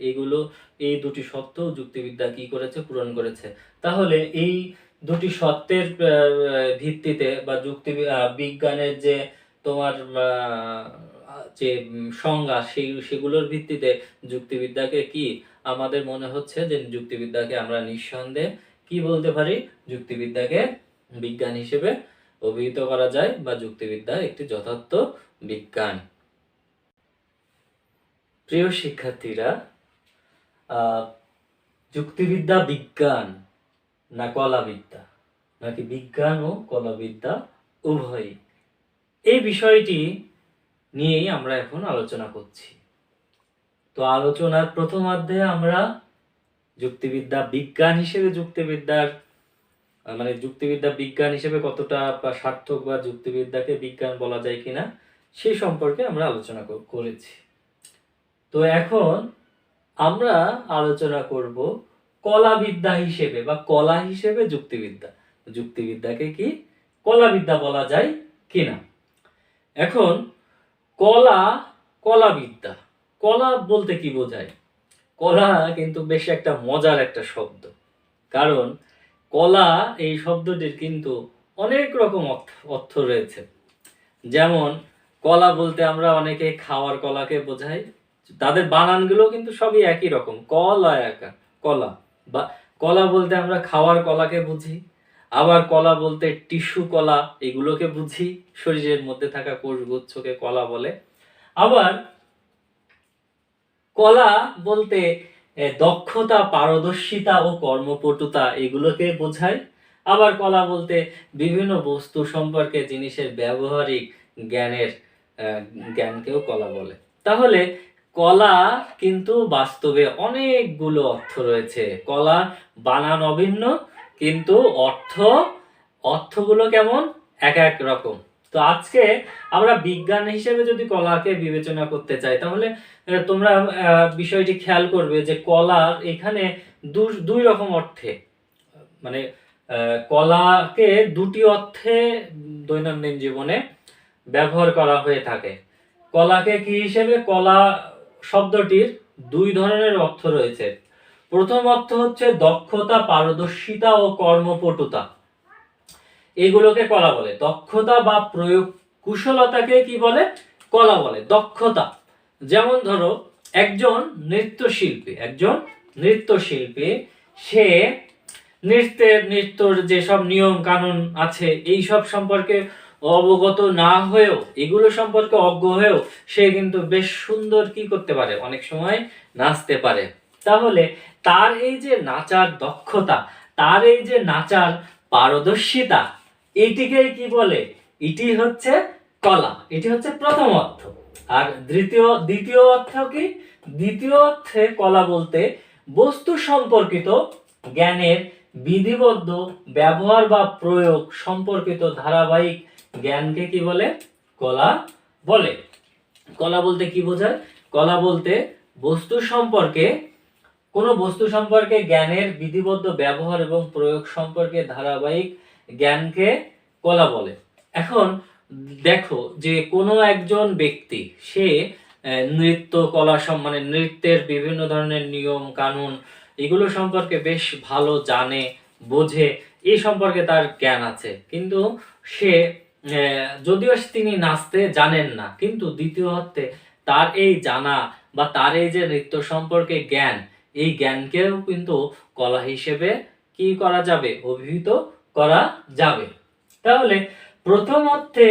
এই দুটি সত্য যুক্তিবিদ্যা কি করেছে? পূরণ করেছে। তাহলে এই দুটি সত্যের ভিত্তিতে বা বিজ্ঞানের যে তোমার যে সংজ্ঞা সেগুলোর ভিত্তিতে যুক্তিবিদ্যাকে কি আমাদের মনে হচ্ছে যে যুক্তিবিদ্যাকে আমরা নিঃসন্দেহে কি বলতে পারি? যুক্তিবিদ্যাকে বিজ্ঞান হিসেবে অভিহিত করা যায় বা যুক্তিবিদ্যা একটি যথার্থ বিজ্ঞান। প্রিয় শিক্ষার্থীরা, যুক্তিবিদ্যা বিজ্ঞান না কলাবিদ্যা, নাকি বিজ্ঞান ও কলাবিদ্যা উভয়ই, এই বিষয়টি নিয়েই আমরা এখন আলোচনা করছি। তো আলোচনার প্রথমার্ধে আমরা যুক্তিবিদ্যা বিজ্ঞান হিসেবে যুক্তিবিদ্যা বিজ্ঞান হিসেবে কতটা সার্থক বা যুক্তিবিদ্যাকে বিজ্ঞান বলা যায় কিনা সেই সম্পর্কে আমরা আলোচনা করেছি। তো এখন আমরা আলোচনা করব কলাবিদ্যা হিসেবে বা কলা হিসেবে যুক্তিবিদ্যাকে কি কলাবিদ্যা বলা যায় কিনা। এখন কলাবিদ্যা, কলা বলতে কি বোঝায়? কলা কিন্তু বেশ একটা মজার একটা শব্দ, কারণ কলা এই শব্দটির কিন্তু অনেক রকম অর্থ রয়েছে। যেমন কলা বলতে আমরা অনেকে খাওয়ার কলাকে বোঝাই, তাদের বানানগুলো কিন্তু সবই একই রকম, কলা বা কলা বলতে আমরা খাওয়ার কলাকে বুঝি। আবার কলা বলতে টিস্যু কলা এগুলোকে বুঝি, শরীরের মধ্যে থাকা কোষগুচ্ছকে কলা বলে। আবার কলা বলতে দক্ষতা, পারদর্শিতা ও কর্মপটুতা এগুলোকে বোঝায়। আবার কলা বলতে বিভিন্ন বস্তু সম্পর্কে জিনিসের ব্যবহারিক জ্ঞানকেও কলা বলে। তাহলে কলা কিন্তু বাস্তবে অনেকগুলো অর্থ রয়েছে। কলা বানান অভিন্ন, কিন্তু অর্থগুলো কেমন? এক রকম। তো আজকে আমরা বিজ্ঞান হিসেবে যদি কলাকে বিবেচনা করতে চাই, তাহলে তোমরা বিষয়টি খেয়াল করবে যে কলার এখানে দুই রকম অর্থে, মানে কলাকে দুটি অর্থে দৈনন্দিন জীবনে ব্যবহার করা হয়ে থাকে। কলাকে কি হিসেবে? কলা শব্দটির দুই ধরনের অর্থ রয়েছে। প্রথম অর্থ হচ্ছে দক্ষতা, পারদর্শিতা ও কর্মপটুতা, এগুলোকে কলা বলে। দক্ষতা বা প্রয়োগ কুশলতাকে কি বলে? কলা বলে। দক্ষতা, যেমন ধরো একজন নৃত্যশিল্পী, সে নৃত্যর যেসব নিয়ম কানুন আছে এই সব সম্পর্কে অবগত না হয়েও, এগুলো সম্পর্কে অজ্ঞ হয়েও সে কিন্তু বেশ সুন্দর কি করতে পারে, অনেক সময় নাচতে পারে। তাহলে তার এই যে নাচার দক্ষতা, তার এই যে নাচার পারদর্শিতা, এটিকেই কি বলে? এটি হচ্ছে কলা। এটি হচ্ছে প্রথম অর্থ। আর দ্বিতীয় অর্থ কি? দ্বিতীয় অর্থে কলা বলতে বস্তু সম্পর্কিত জ্ঞানের বিধিবদ্ধ ব্যবহার বা প্রয়োগ সম্পর্কিত ধারাবাহিক জ্ঞানকে কি বলে? কলা বলে। কলা বলতে কি বোঝায়? কলা বলতে কোনো বস্তু সম্পর্কে জ্ঞানের বিধিবদ্ধ ব্যবহার এবং প্রয়োগ সম্পর্কে ধারাবাহিক জ্ঞানকে কলা বলে। এখন দেখো যে কোনো একজন ব্যক্তি সে নৃত্য কলা মানে নৃত্যের বিভিন্ন ধরনের নিয়ম কানুন এগুলো সম্পর্কে বেশ ভালো জানে, বোঝে, এই সম্পর্কে তার জ্ঞান আছে, কিন্তু সে যদিও তিনি নাচতে জানেন না, কিন্তু দ্বিতীয় অর্থে তার এই জানা বা তার এই যে নৃত্য সম্পর্কে জ্ঞান, এই জ্ঞানকেও কিন্তু কলা হিসেবে কি করা যাবে? অভিহিত করা যাবে। তাহলে প্রথম অর্থে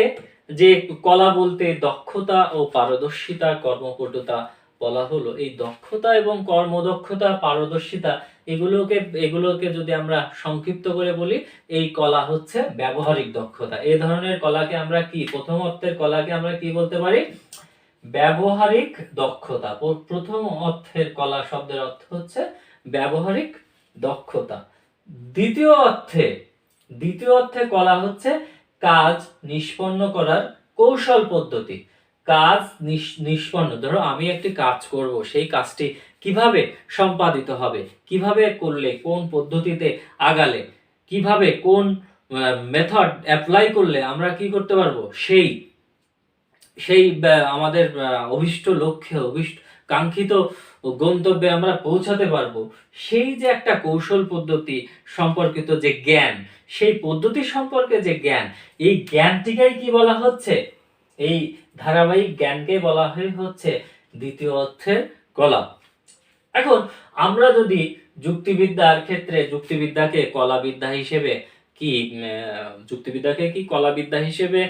যে কলা বলতে দক্ষতা ও পারদর্শিতা, কর্মপটুতা বলা হলো, এই দক্ষতা এবং কর্মদক্ষতা, পারদর্শিতা এগুলোকে যদি আমরা সংক্ষিপ্ত করে বলি, এই কলা হচ্ছে ব্যবহারিক দক্ষতা। এই ধরনের কলাকে আমরা কি, প্রথম অর্থের কলাকে আমরা কি বলতে পারি? ব্যবহারিক দক্ষতা। প্রথম অর্থের কলা শব্দের অর্থ হচ্ছে ব্যবহারিক দক্ষতা। দ্বিতীয় অর্থে কলা হচ্ছে কাজ নিষ্পন্ন করার কৌশল পদ্ধতি। কাজ নিষ্পন্ন, ধরো আমি একটি কাজ করব, সেই কাজটি কিভাবে সম্পাদিত হবে, কিভাবে করলে, কোন পদ্ধতিতে আগালে, কিভাবে কোন মেথড অ্যাপ্লাই করলে আমরা কি করতে পারবো, সেই আমাদের অভিষ্ট লক্ষ্যে, কাঙ্ক্ষিত গন্তব্যে আমরা পৌঁছাতে পারবো, সেই যে একটা কৌশল পদ্ধতি সম্পর্কিত যে জ্ঞান, সেই পদ্ধতি সম্পর্কে যে জ্ঞান, এই জ্ঞানটিকেই কি বলা হচ্ছে? এই ধারাবাহিক জ্ঞানকে বলা হচ্ছে দ্বিতীয় অর্থের কলা। এখন আমরা যদি যুক্তিবিদ্যার ক্ষেত্রে যুক্তিবিদ্যাকে কি কলাবিদ্যা হিসেবে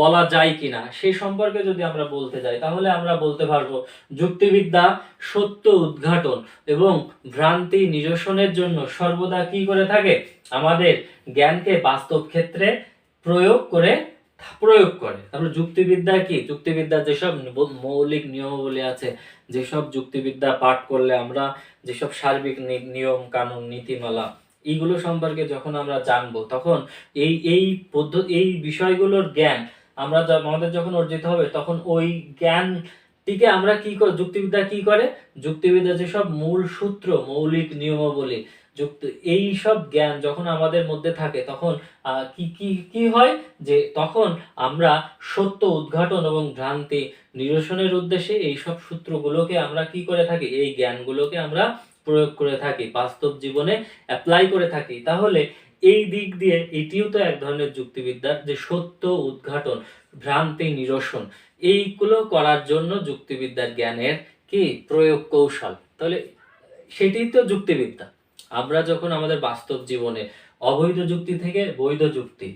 বলা যায় কিনা সে সম্পর্কে যদি আমরা বলতে যাই, তাহলে আমরা বলতে পারবো যুক্তিবিদ্যা সত্য উদ্ঘাটন এবং ভ্রান্তি নিরসনের জন্য সর্বদা কি করে থাকে? আমাদের জ্ঞানকে বাস্তব ক্ষেত্রে প্রয়োগ করে। তারপর যুক্তিবিদ্যা কি? যুক্তিবিদ্যার যেসব মৌলিক নিয়মাবলী আছে, যেসব যুক্তিবিদ্যা পাঠ করলে আমরা যেসব সার্বিক নিয়ম কানুন নীতিমালা এইগুলো সম্পর্কে যখন আমরা জানবো, তখন এই বিষয়গুলোর জ্ঞান আমাদের যখন অর্জিত হবে, তখন ওই জ্ঞানটিকে আমরা যুক্তিবিদ্যা যেসব মূল সূত্র, মৌলিক নিয়মাবলী, এই সব জ্ঞান যখন আমাদের মধ্যে থাকে, তখন কি হয় যে তখন আমরা সত্য উদ্ঘাটন এবং ভ্রান্তি নিরসনের উদ্দেশ্যে এই সব সূত্রগুলোকে আমরা কি করে থাকি? এই জ্ঞানগুলোকে আমরা প্রয়োগ করে থাকি, বাস্তব জীবনে অ্যাপ্লাই করে থাকি। তাহলে এই দিক দিয়ে এটিও তো এক ধরনের যুক্তিবিদ্যার, যে সত্য উদ্ঘাটন, ভ্রান্তি নিরসন, এইগুলো করার জন্য যুক্তিবিদ্যার জ্ঞানের কি প্রয়োগ কৌশল। তাহলে সেটি তো যুক্তিবিদ্যা। আমরা যখন আমাদের বাস্তব জীবনে অবৈধ যুক্তি থেকে বৈধ যুক্তি,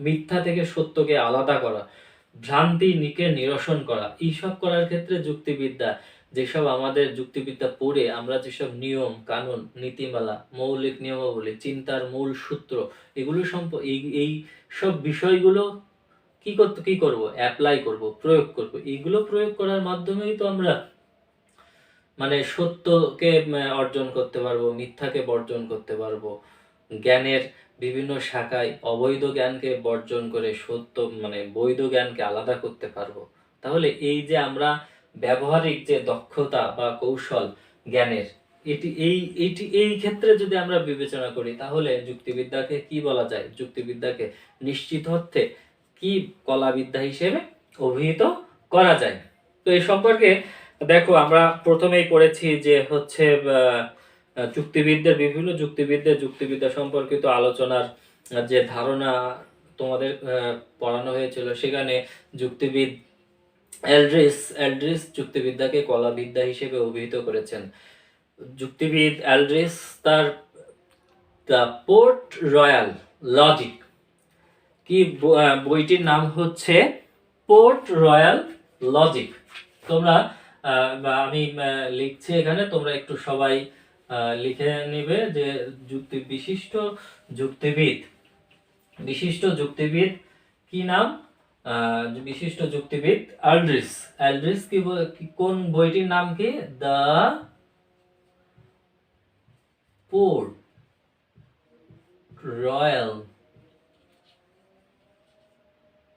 মিথ্যা থেকে সত্যকে আলাদা করা, ভ্রান্তি নিরসন করা, এইসব করার ক্ষেত্রে যুক্তিবিদ্যা পড়ে আমরা যেসব নিয়ম কানুন নীতিমালা মৌলিক নিয়মাবলী চিন্তার মূল সূত্র এগুলো এই সব বিষয়গুলো কি করব? অ্যাপ্লাই করব, প্রয়োগ করব। এইগুলো প্রয়োগ করার মাধ্যমেই তো আমরা সত্যকে অর্জন করতে পারবো, মিথ্যাকে বর্জন করতে পারবো, জ্ঞানের বিভিন্ন শাখায় অবৈধ জ্ঞানকে বর্জন করে বৈধ জ্ঞানকে আলাদা করতে পারবো। তাহলে এই যে আমরা ব্যবহারিক যে দক্ষতা বা কৌশল জ্ঞানের, এই ক্ষেত্রে যদি আমরা বিবেচনা করি, তাহলে যুক্তিবিদ্যাকে কি বলা যায়? যুক্তিবিদ্যাকে নিশ্চিত অর্থে কি কলাবিদ্যা হিসেবে অভিহিত করা যায়। তো এই সম্পর্কে দেখো আমরা প্রথমেই পড়েছি যে হচ্ছে যুক্তিবিদদের বিভিন্ন যুক্তিবিদ্যা সম্পর্কিত আলোচনার যে ধারণা তোমাদের পড়ানো হয়েছিল, সেখানে যুক্তিবিদ এলড্রিস যুক্তিবিদ্যাকে কলাবিদ্যা হিসেবে অভিহিত করেছেন। যুক্তিবিদ এলড্রিস তার দ্য পোর্ট রয়্যাল লজিক কি বইটির নাম হচ্ছে পোর্ট রয়্যাল লজিক। তোমরা আমি লিখছি এখানে, তোমরা একটু সবাই লিখে নিবে যে বিশিষ্ট যুক্তিবিদ কি নাম? বিশিষ্ট যুক্তিবিদ এলড্রিস কোন বইটির নাম কি? The Port royal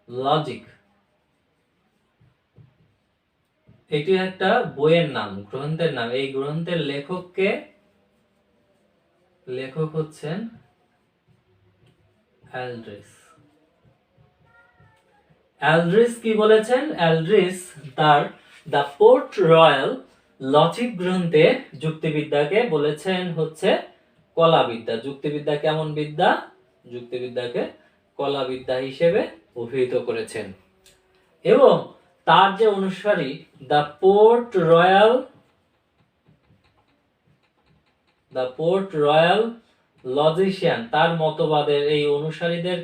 logic. এটি একটা বইয়ের নাম, গ্রন্থের নাম। এই গ্রন্থের লেখক হচ্ছেন এলড্রিস কি বলেছেন? এলড্রিস তার দ্য পোর্ট রয়্যাল লজিক গ্রন্থে যুক্তিবিদ্যাকে বলেছেন হচ্ছে কলাবিদ্যা। যুক্তিবিদ্যা কেমন বিদ্যা? যুক্তিবিদ্যাকে কলাবিদ্যা হিসেবে অভিহিত করেছেন। এবং তার যে অনুসারী দ্য পোর্ট রয়্যাল লজিশিয়ান, তার মতবাদের এই অনুসারীদের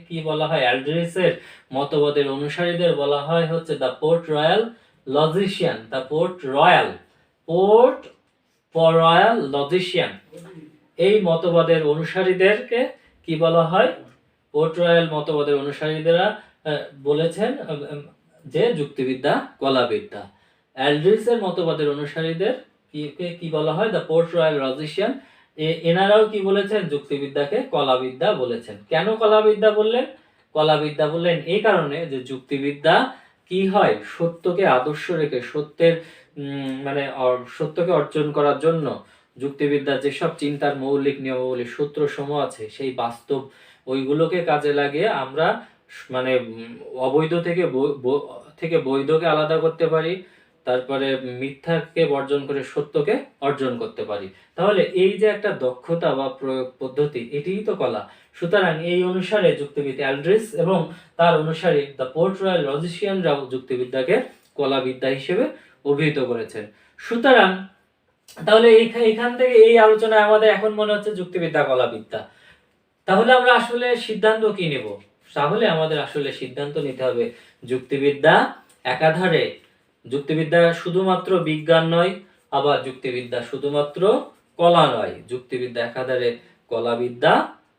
কি বলা হয়? এলড্রিসের মতবাদের অনুসারীদের বলা হয় হচ্ছে the Port Royal logician. The Port Royal logician, এই মতবাদের অনুসারীদেরকে কি বলা হয়? পোর্ট রয়্যাল মতবাদের অনুসারীরা বলেছেন যে যুক্তিবিদ্যা কলাবিদ্যা। এলড্রিসের মতবাদের অনুসারীদের কি বলা হয়? The Port Royal logician. এনারাও কি বলেছেন? যুক্তিবিদ্যাকে কলাবিদ্যা বলেছেন। কেন কলাবিদ্যা বললেন? কলাবিদ্যা বললেন এই কারণে যে যুক্তিবিদ্যা কি হয়? সত্যকে আদর্শ রেখে সত্যকে অর্জন করার জন্য যুক্তিবিদ্যার যেসব চিন্তার মৌলিক নিয়মাবলী সূত্র সমূহ আছে, সেই বাস্তব ওইগুলোকে কাজে লাগিয়ে আমরা অবৈধ থেকে বৈধকে আলাদা করতে পারি, তারপরে মিথ্যাকে বর্জন করে সত্যকে অর্জন করতে পারি। তাহলে এই যে একটা দক্ষতা বা প্রয়োগ পদ্ধতি, এটিই তো কলা। সুতরাং এই অনুসারে যুক্তিবিদ এলড্রিস এবং তার অনুসারী দ্য পোর্ট রয়্যাল লজিশিয়ানরাও যুক্তিবিদ্যাকে কলাবিদ্যা হিসেবে অভিহিত করেছেন। সুতরাং তাহলে এইখান থেকে এই আলোচনায় আমাদের এখন মনে হচ্ছে যুক্তিবিদ্যা কলাবিদ্যা। তাহলে আমরা আসলে সিদ্ধান্ত কি নেব? তাহলে আমাদের আসলে সিদ্ধান্ত নিতে হবে যুক্তিবিদ্যা একাধারে, যুক্তিবিদ্যা শুধুমাত্র বিজ্ঞান নয়, আবার যুক্তিবিদ্যা শুধুমাত্র কলা নয়। যুক্তিবিদ্যা একাধারে কলাবিদ্যা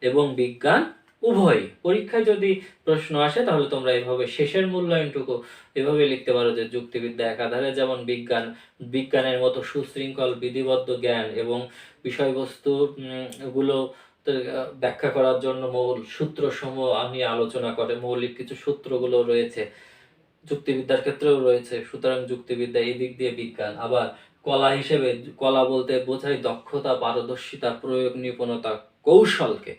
এবং বিজ্ঞান উভয়। পরীক্ষায় যদি প্রশ্ন আসে তাহলে তোমরা এভাবে শেষের মূল্যায়নটুকু এভাবে লিখতে পারো যে যুক্তিবিদ্যা একাধারে যেমন বিজ্ঞানের মতো সুশৃঙ্খল বিধিবদ্ধ জ্ঞান এবং বিষয়বস্তু গুলো ব্যাখ্যা করার জন্য মূল সূত্রসমূহ নিয়ে আলোচনা করে, মৌলিক কিছু সূত্রগুলো রয়েছে, যুক্তিবিদ্যার ক্ষেত্রেও রয়েছে। সুতরাং যুক্তিবিদ্যা এই দিক দিয়ে বিজ্ঞান। আবার কলা হিসেবে, কলা বলতে বোঝায় দক্ষতা, পারদর্শিতা, প্রয়োগ নিপুণতা, কৌশলকে।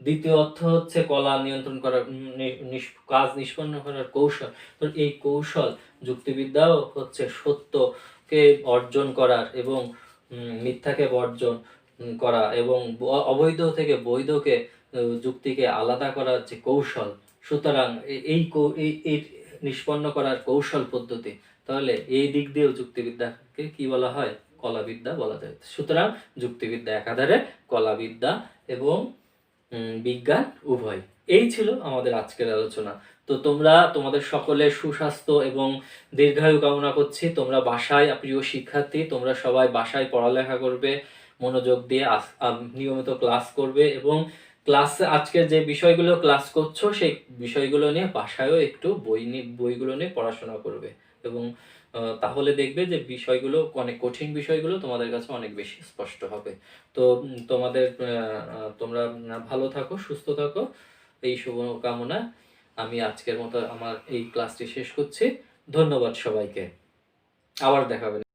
দ্বিতীয় অর্থ হচ্ছে কলা নিয়ন্ত্রণ করার, কাজ নিষ্পন্ন করার কৌশল। তো এই কৌশল যুক্তিবিদ্যাও হচ্ছে সত্যকে অর্জন করার এবং মিথ্যাকে বর্জন করা এবং অবৈধ থেকে বৈধকে, যুক্তিকে আলাদা করার যে কৌশল। সুতরাং এই নিষ্পন্ন করার কৌশল পদ্ধতি। তাহলে এই দিক দিয়েও যুক্তিবিদ্যাকে কি বলা হয়? কলাবিদ্যা বলা যায়। সুতরাং যুক্তিবিদ্যা একাধারে কলাবিদ্যা এবং বিজ্ঞান উভয়। এই ছিল আমাদের আজকের আলোচনা। তো তোমাদের সকলের সুস্বাস্থ্য এবং দীর্ঘায়ু কামনা করছি। তোমরা বাসায়, প্রিয় শিক্ষার্থী, তোমরা সবাই বাসায় পড়ালেখা করবে, মনোযোগ দিয়ে নিয়মিত ক্লাস করবে এবং ক্লাসে আজকের যে বিষয়গুলো ক্লাস করছো সেই বিষয়গুলো নিয়ে বাসায়ও একটু বইগুলো নিয়ে পড়াশোনা করবে এবং তাহলে দেখবে যে বিষয়গুলো, অনেক কঠিন বিষয়গুলো তোমাদের কাছে অনেক বেশি স্পষ্ট হবে। তো তোমরা ভালো থাকো, সুস্থ থাকো, এই শুভকামনা আমি আজকের মতো আমার এই ক্লাসটি শেষ করছি। ধন্যবাদ সবাইকে, আবার দেখা হবে।